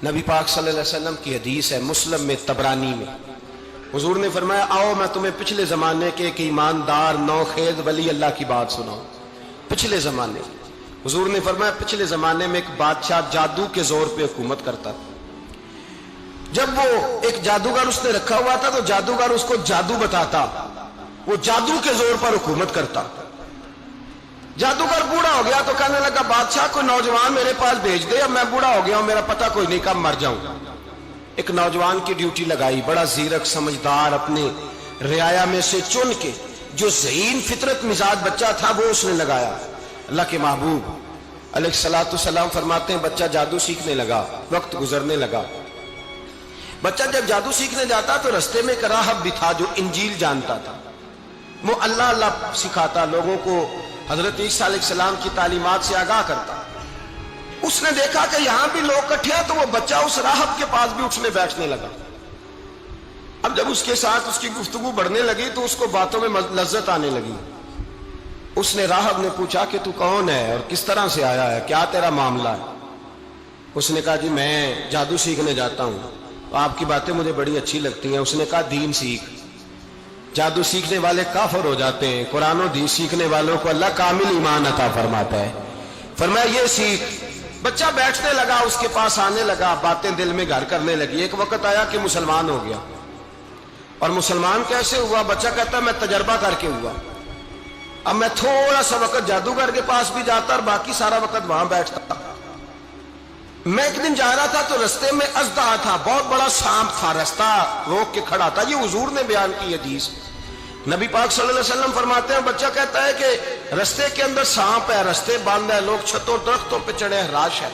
نبی پاک صلی اللہ علیہ وسلم کی حدیث ہے مسلم میں طبرانی میں، حضور نے فرمایا آؤ میں تمہیں پچھلے زمانے کے ایک ایماندار نوخیز ولی اللہ کی بات سناؤں۔ پچھلے زمانے حضور نے فرمایا پچھلے زمانے میں ایک بادشاہ جادو کے زور پہ حکومت کرتا تھا۔ جب وہ ایک جادوگر اس نے رکھا ہوا تھا تو جادوگر اس کو جادو بتاتا، وہ جادو کے زور پر حکومت کرتا۔ جادوگر بوڑھا ہو گیا تو کہنے لگا بادشاہ کوئی نوجوان میرے پاس بھیج دے، اب میں بوڑھا ہو گیا ہوں میرا پتہ کوئی نہیں کب مر جاؤں۔ ایک نوجوان کی ڈیوٹی لگائی، بڑا زیرک سمجھدار، اپنے رعایا میں سے چن کے جو ذہین فطرت مزاج بچہ تھا وہ اس نے لگایا۔ اللہ کے محبوب علیہ الصلوۃ والسلام فرماتے ہیں بچہ جادو سیکھنے لگا، وقت گزرنے لگا۔ بچہ جب جادو سیکھنے جاتا تو رستے میں ایک راہب بھی تھا جو انجیل جانتا تھا، وہ اللہ اللہ سکھاتا، لوگوں کو حضرت عیسیٰ علیہ السلام کی تعلیمات سے آگاہ کرتا۔ اس نے دیکھا کہ یہاں بھی لوگ اکٹھے ہیں تو وہ بچہ اس راہب کے پاس بھی اٹھنے بیٹھنے لگا۔ اب جب اس کے ساتھ اس کی گفتگو بڑھنے لگی تو اس کو باتوں میں لذت آنے لگی۔ اس نے راہب نے پوچھا کہ تو کون ہے اور کس طرح سے آیا ہے، کیا تیرا معاملہ ہے؟ اس نے کہا جی میں جادو سیکھنے جاتا ہوں، آپ کی باتیں مجھے بڑی اچھی لگتی ہیں۔ اس نے کہا دین سیکھ، جادو سیکھنے والے کافر ہو جاتے ہیں، قرآن و حدیث سیکھنے والوں کو اللہ کامل ایمان عطا فرماتا ہے۔ فرمایا یہ سیکھ۔ بچہ بیٹھنے لگا، اس کے پاس آنے لگا، باتیں دل میں گھر کرنے لگی۔ ایک وقت آیا کہ مسلمان ہو گیا، اور مسلمان کیسے ہوا؟ بچہ کہتا ہے میں تجربہ کر کے ہوا۔ اب میں تھوڑا سا وقت جادوگر کے پاس بھی جاتا اور باقی سارا وقت وہاں بیٹھتا۔ میں ایک دن جا رہا تھا تو رستے میں اژدہا تھا، بہت بڑا سانپ تھا، رستہ روک کے کھڑا تھا۔ یہ حضور نے بیان کی حدیث۔ نبی پاک صلی اللہ علیہ وسلم فرماتے ہیں بچہ کہتا ہے کہ رستے کے اندر سانپ ہے، رستے بند ہے، لوگ چھتوں درختوں پہ چڑھے ہیں، راش ہے۔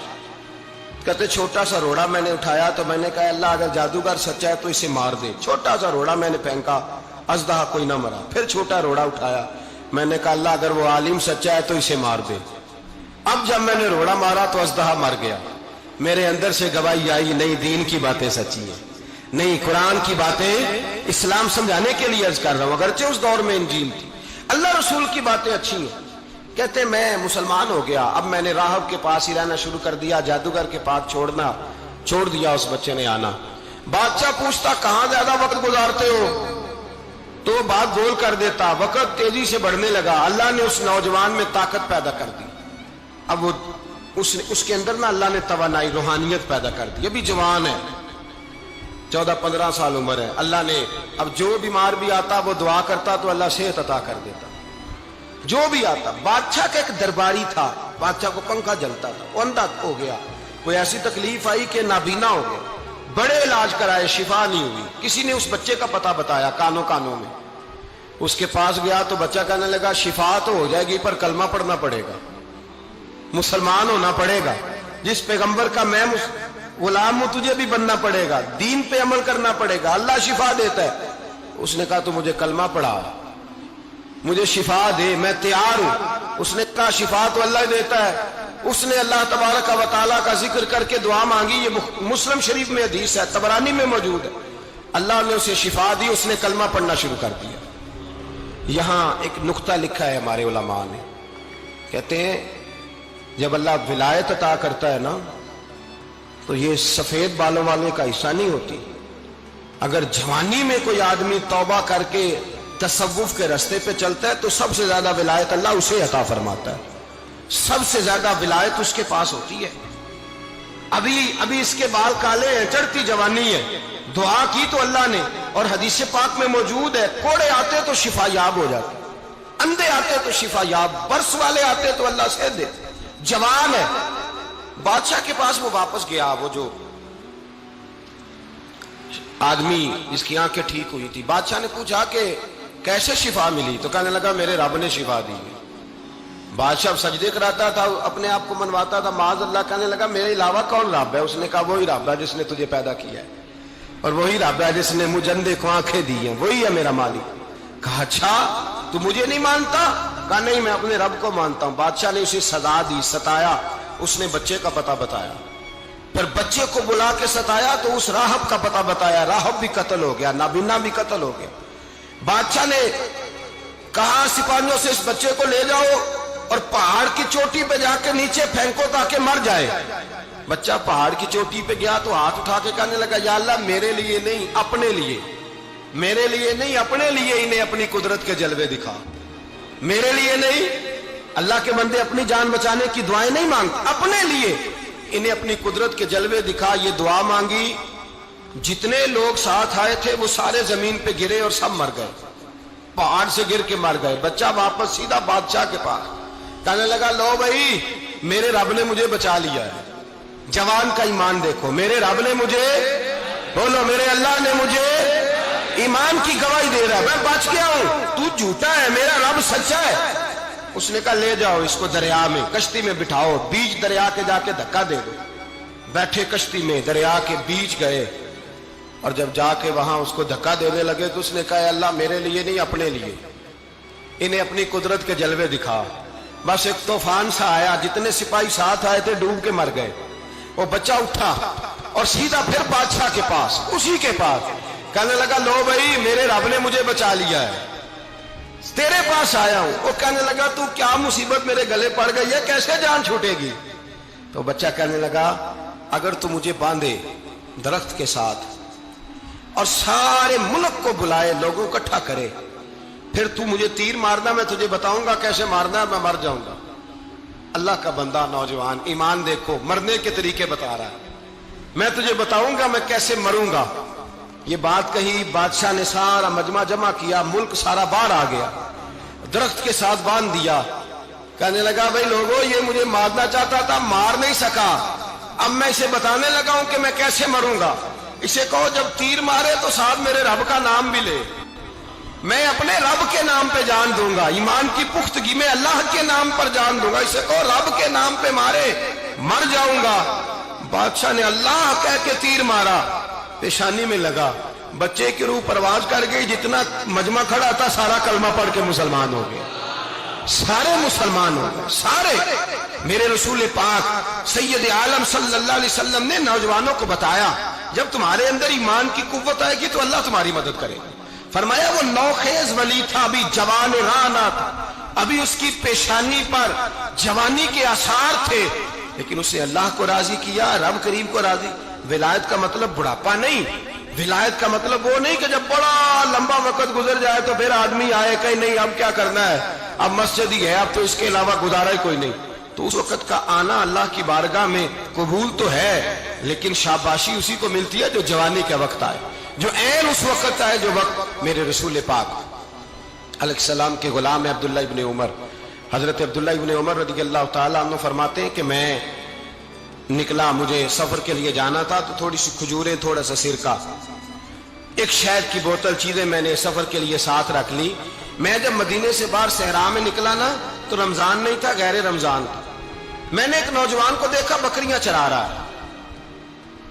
کہتے چھوٹا سا روڑا میں نے اٹھایا تو میں نے کہا اللہ اگر جادوگر سچا ہے تو اسے مار دے۔ چھوٹا سا روڑا میں نے پھینکا، اژدہا کوئی نہ مرا۔ پھر چھوٹا روڑا اٹھایا، میں نے کہا اللہ اگر وہ عالم سچا ہے تو اسے مار دے۔ اب جب میں نے روڑا مارا تو اژدہا مر گیا۔ میرے اندر سے گواہی آئی نہیں دین کی باتیں سچی ہیں، نہیں قرآن کی باتیں اسلام سمجھانے کے لیے عرض کر رہا ہوں، اگرچہ اس دور میں انجیل تھی، اللہ رسول کی باتیں اچھی ہیں۔ کہتے میں مسلمان ہو گیا، اب میں نے راہب کے پاس ہی رہنا شروع کر دیا، جادوگر کے پاس چھوڑ دیا اس بچے نے آنا۔ بادشاہ پوچھتا کہاں زیادہ وقت گزارتے ہو تو بات گول کر دیتا، وقت تیزی سے بڑھنے لگا۔ اللہ نے اس نوجوان میں طاقت پیدا کر دی، اب وہ اس کے اندر نا اللہ نے توانائی روحانیت پیدا کر دی، ابھی جوان ہے، 14-15 سال عمر ہے۔ اللہ نے اب جو بیمار بھی آتا وہ دعا کرتا تو اللہ صحت عطا کر دیتا، جو بھی آتا۔ بادشاہ کا ایک درباری تھا، بادشاہ کو پنکھا جلتا تھا، وہ اندھا ہو گیا، کوئی ایسی تکلیف آئی کہ نابینا ہو گیا، بڑے علاج کرائے شفا نہیں ہوئی۔ کسی نے اس بچے کا پتہ بتایا کانوں میں، اس کے پاس گیا تو بچہ کہنے لگا شفا تو ہو جائے گی پر کلمہ پڑھنا پڑے گا، مسلمان ہونا پڑے گا، جس پیغمبر کا میں غلام ہوں تجھے بھی بننا پڑے گا، دین پہ عمل کرنا پڑے گا، اللہ شفا دیتا ہے۔ اس نے کہا تو مجھے کلمہ پڑھا، مجھے شفا دے، میں تیار ہوں۔ اس نے کہا شفا تو اللہ دیتا ہے۔ اس نے اللہ تبارک و تعالیٰ کا ذکر کر کے دعا مانگی، یہ مسلم شریف میں حدیث ہے، طبرانی میں موجود ہے۔ اللہ نے اسے شفا دی، اس نے کلمہ پڑھنا شروع کر دیا۔ یہاں ایک نقطہ لکھا ہے ہمارے علماء نے، کہتے ہیں جب اللہ ولایت عطا کرتا ہے نا تو یہ سفید بالوں والے کا حصہ نہیں ہوتی۔ اگر جوانی میں کوئی آدمی توبہ کر کے تصوف کے رستے پہ چلتا ہے تو سب سے زیادہ ولایت اللہ اسے عطا فرماتا ہے، سب سے زیادہ ولایت اس کے پاس ہوتی ہے۔ ابھی اس کے بال کالے ہیں، چڑھتی جوانی ہے، دعا کی تو اللہ نے، اور حدیث پاک میں موجود ہے کوڑے آتے تو شفا یاب ہو جاتے، اندھے آتے تو شفا یاب، برس والے آتے تو اللہ سے دے، جوان ہے۔ بادشاہ کے پاس وہ واپس گیا، وہ جو آدمی جس کی آنکھیں ٹھیک ہوئی تھی۔ بادشاہ نے پوچھا کہ کیسے شفا ملی؟ تو کہنے لگا میرے رب نے شفا دی۔ بادشاہ سجدے کراتا تھا، اپنے آپ کو منواتا تھا، معاذ اللہ، کہنے لگا میرے علاوہ کون رب ہے؟ اس نے کہا وہی رب ہے جس نے تجھے پیدا کیا ہے، اور وہی رب ہے جس نے مجھے اندھے کو آنکھیں دی ہیں، وہی ہے میرا مالک۔ کہا اچھا تو مجھے نہیں مانتا؟ کہا نہیں میں اپنے رب کو مانتا ہوں۔ بادشاہ نے اسے سزا دی، ستایا، اس نے بچے کا پتہ بتایا، پھر بچے کو بلا کے ستایا تو اس راہب کا پتہ بتایا، راہب بھی قتل ہو گیا، نابینا بھی قتل ہو گیا۔ بادشاہ نے کہا سپاہیوں سے اس بچے کو لے جاؤ اور پہاڑ کی چوٹی پہ جا کے نیچے پھینکو تاکہ مر جائے۔ بچہ پہاڑ کی چوٹی پہ گیا تو ہاتھ اٹھا کے کہنے لگا یا اللہ میرے لیے نہیں اپنے لیے، میرے لیے نہیں اپنے لیے انہیں اپنی قدرت کے جلوے دکھا، میرے لیے نہیں۔ اللہ کے بندے اپنی جان بچانے کی دعائیں نہیں مانگتے، اپنے لیے انہیں اپنی قدرت کے جلوے دکھا، یہ دعا مانگی۔ جتنے لوگ ساتھ آئے تھے وہ سارے زمین پہ گرے اور سب مر گئے، پہاڑ سے گر کے مر گئے۔ بچہ واپس سیدھا بادشاہ کے پاس کہنے لگا لو بھائی میرے رب نے مجھے بچا لیا ہے۔ جوان کا ایمان دیکھو، میرے رب نے مجھے، بولو میرے اللہ نے مجھے ایمان کی گواہی دے رہا ہے، میں بچ گیا ہوں، تو جھوٹا ہے، میرا رب سچا ہے۔ اس نے کہا لے جاؤ اس کو دریا میں، کشتی میں بٹھاؤ، بیچ دریا کے جا کے دھکا دے دو۔ بیٹھے کشتی میں، دریا کے بیچ گئے، اور جب جا کے وہاں اس کو دھکا دینے لگے تو اس نے کہا اللہ میرے لیے نہیں اپنے لیے انہیں اپنی قدرت کے جلوے دکھا۔ بس ایک طوفان سا آیا، جتنے سپاہی ساتھ آئے تھے ڈوب کے مر گئے۔ وہ بچہ اٹھا اور سیدھا پھر بادشاہ کے پاس، اسی کے پاس کہنے لگا لو بھائی میرے رب نے مجھے بچا لیا ہے، تیرے پاس آیا ہوں۔ وہ کہنے لگا تو کیا مصیبت میرے گلے پڑ گئی ہے، کیسے جان چھوٹے گی؟ تو بچہ کہنے لگا اگر تو مجھے باندھے درخت کے ساتھ اور سارے ملک کو بلائے، لوگوں کو اکٹھا کرے، پھر تو مجھے تیر مارنا، میں تجھے بتاؤں گا کیسے مارنا ہے، میں مر جاؤں گا۔ اللہ کا بندہ نوجوان ایمان دیکھو، مرنے کے طریقے بتا رہا ہے، میں تجھے بتاؤں گا میں کیسے مروں گا۔ یہ بات کہی، بادشاہ نے سارا مجمع جمع کیا، ملک سارا باہر آ گیا، درخت کے ساتھ باندھ دیا۔ کہنے لگا بھائی لوگوں یہ مجھے مارنا چاہتا تھا، مار نہیں سکا، اب میں اسے بتانے لگا ہوں کہ میں کیسے مروں گا۔ اسے کہو جب تیر مارے تو ساتھ میرے رب کا نام بھی لے، میں اپنے رب کے نام پہ جان دوں گا، ایمان کی پختگی میں اللہ کے نام پر جان دوں گا۔ اسے کہو رب کے نام پہ مارے، مر جاؤں گا۔ بادشاہ نے اللہ کہہ کے تیر مارا، پیشانی میں لگا، بچے کی روح پرواز کر گئی، جتنا مجمع کھڑا تھا سارا کلمہ پڑھ کے مسلمان ہو گئے، سارے مسلمان ہو گئے، سارے۔ میرے رسول پاک سید عالم صلی اللہ علیہ وسلم نے نوجوانوں کو بتایا جب تمہارے اندر ایمان کی قوت آئے گی تو اللہ تمہاری مدد کرے گا۔ فرمایا وہ نوخیز ولی تھا، ابھی جوان رانا تھا، ابھی اس کی پیشانی پر جوانی کے آثار تھے، لیکن اس نے اللہ کو راضی کیا، رب کریم کو راضی۔ ولایت کا مطلب بڑھاپا نہیں، ولایت کا مطلب وہ نہیں کہ جب بڑا لمبا وقت گزر جائے تو پھر آدمی آئے کہ نہیں اب کیا کرنا ہے، اب مسجد ہی ہے، اب تو اس کے علاوہ گزارا ہی کوئی نہیں۔ تو اس وقت کا آنا اللہ کی بارگاہ میں قبول تو ہے، لیکن شاباشی اسی کو ملتی ہے جو جوانی کے وقت آئے، جو عین اس وقت آئے جو وقت میرے رسول پاک علیہ السلام کے غلام عبداللہ ابن عمر، حضرت عبداللہ ابن عمر رضی اللہ تعالیٰ عنہ فرماتے ہیں کہ میں نکلا، مجھے سفر کے لیے جانا تھا، تو تھوڑی سی کھجوریں، تھوڑا سا سرکہ، ایک شہد کی بوتل، چیزیں میں نے سفر کے لیے ساتھ رکھ لی۔ میں جب مدینے سے باہر صحرا میں نکلا نا تو رمضان نہیں تھا، غیر رمضان تھا۔ میں نے ایک نوجوان کو دیکھا بکریاں چرا رہا ہے،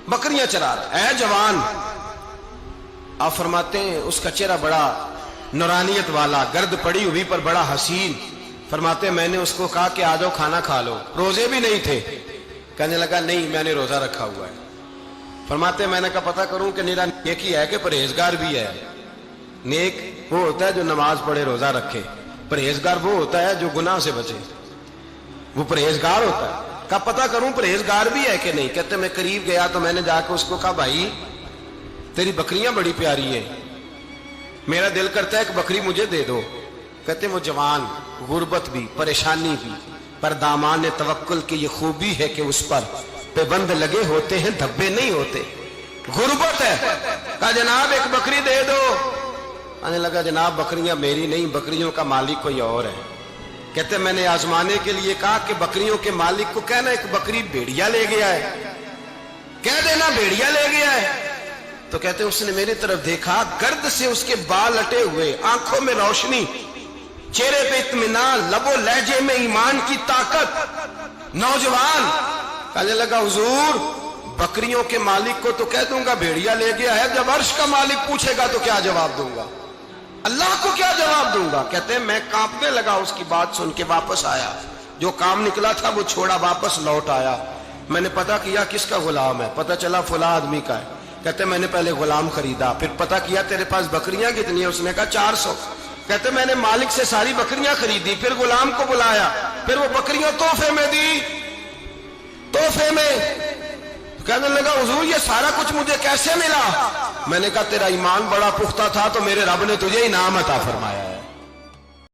بکریاں چرا رہا ہے، اے جوان۔ آپ فرماتے ہیں اس کا چہرہ بڑا نورانیت والا، گرد پڑی ہوئی پر بڑا حسین۔ فرماتے ہیں میں نے اس کو کہا کہ آ جاؤ کھانا کھا لو، روزے بھی نہیں تھے۔ کہنے لگا نہیں میں نے روزہ رکھا ہوا ہے۔ فرماتے ہیں میں نے کہا پتہ کروں کہ نیرا نیک ہی ہے کہ پرہیزگار بھی ہے؟ نیک وہ ہوتا ہے جو نماز پڑھے روزہ رکھے، پرہیزگار وہ ہوتا ہے جو گناہ سے بچے، وہ پرہیزگار ہوتا ہے۔ کہا پتہ کروں پرہیزگار بھی ہے کہ نہیں؟ کہتے میں قریب گیا تو میں نے جا کے اس کو کہا بھائی تیری بکریاں بڑی پیاری ہیں، میرا دل کرتا ہے کہ بکری مجھے دے دو۔ کہتے وہ جوان، غربت بھی، پریشانی بھی، پر دامان توکل کی یہ خوبی ہے کہ اس پر پابند لگے ہوتے ہیں، دھبے نہیں ہوتے، غربت ہے۔ کہا جناب ایک بکری دے دو۔ آنے لگا جناب بکریاں میری نہیں، بکریوں کا مالک کوئی اور ہے۔ کہتے میں نے آزمانے کے لیے کہا کہ بکریوں کے مالک کو کہنا ایک بکری بھیڑیا لے گیا ہے، کہہ دینا بھیڑیا لے گیا ہے۔ تو کہتے اس نے میری طرف دیکھا، گرد سے اس کے بال اٹے ہوئے، آنکھوں میں روشنی، چہرے پہ اطمینان، لب و لہجے میں ایمان کی طاقت، نوجوان۔ کہنے لگا حضور بکریوں کے مالک کو تو کہہ دوں گا بھیڑیا لے گیا ہے، جب عرش کا مالک پوچھے گا تو کیا جواب دوں گا؟ اللہ کو کیا جواب دوں گا؟ کہتے ہیں میں کانپنے لگا، اس کی بات سن کے واپس آیا، جو کام نکلا تھا وہ چھوڑا، واپس لوٹ آیا۔ میں نے پتہ کیا کس کا غلام ہے، پتہ چلا فلاں آدمی کا ہے۔ کہتے میں نے پہلے غلام خریدا، پھر پتہ کیا تیرے پاس بکریاں کتنی ہیں؟ اس نے کہا 400۔ کہتے میں نے مالک سے ساری بکریاں خریدی، پھر غلام کو بلایا، پھر وہ بکریاں تحفے میں دی، تحفے میں۔ کہنے لگا حضور یہ سارا کچھ مجھے کیسے ملا؟ میں نے کہا تیرا ایمان بڑا پختہ تھا تو میرے رب نے تجھے انعام عطا فرمایا ہے۔